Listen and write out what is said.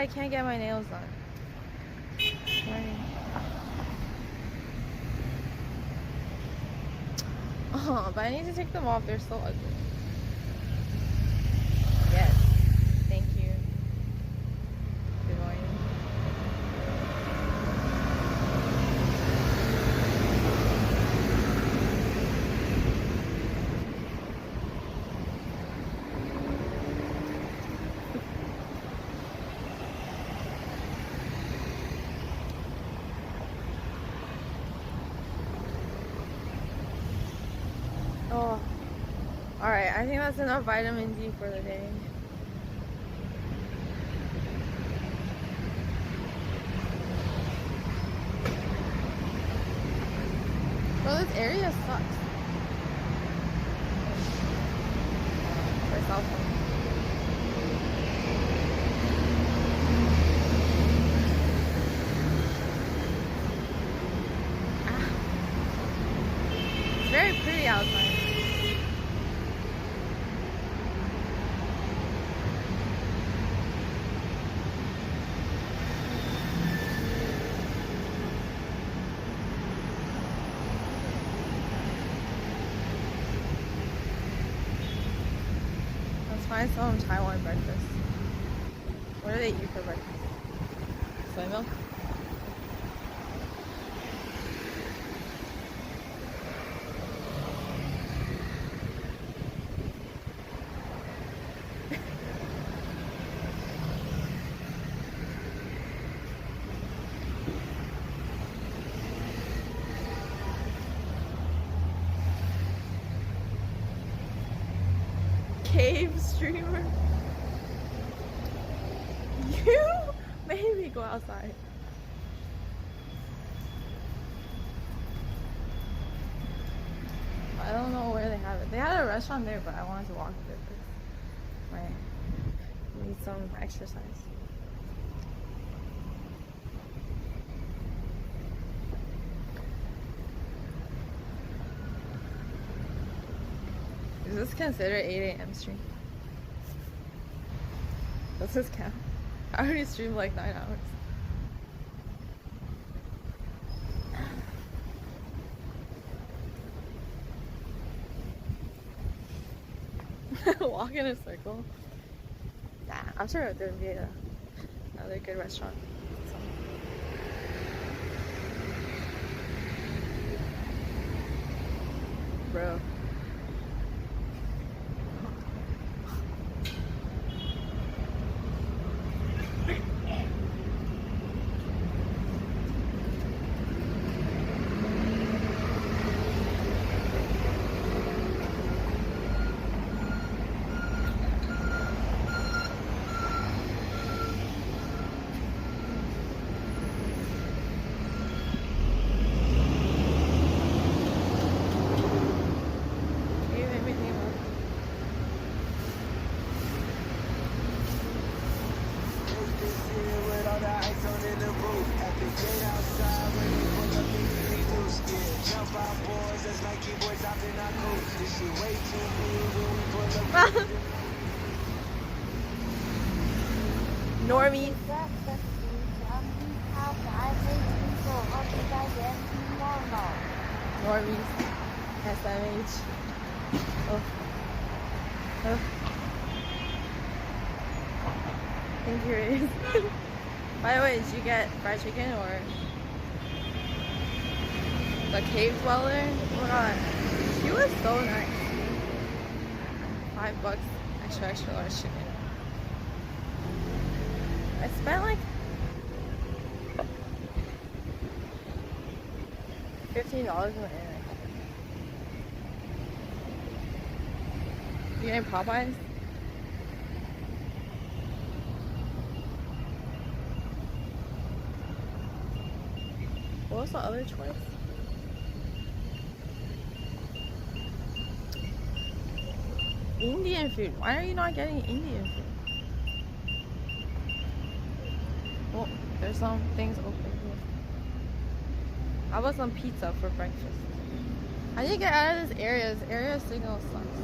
I can't get my nails done. Morning. Oh, but I need to take them off. They're so ugly. Yes. Thank you. Good morning. Oh, alright, I think that's enough vitamin D for the day. Bro, this area sucks. For cell phone. It's very pretty outside. Find some Taiwan breakfast. What do they eat for breakfast? Soy milk? Cave streamer. You made me go outside. I don't know where they have it. They had a restaurant there, but I wanted to walk there first. Right. Need some exercise. Is this considered 8 a.m. stream? Does this count? I already streamed like 9 hours. Walk in a circle? Nah, I'm sure there'd be another good restaurant. Bro. Normie. Normies. SMH. Oh. Oh. Thank you, Riz. By the way, did you get fried chicken or the cave dweller? Oh my god. She was so nice. $5 extra large chicken. I spent like $15 in the internet. You getting Popeyes? What was the other choice? Indian food. Why are you not getting Indian food? Well, there's some things open here. How about some pizza for breakfast? I need to get out of this area. This area signal sucks.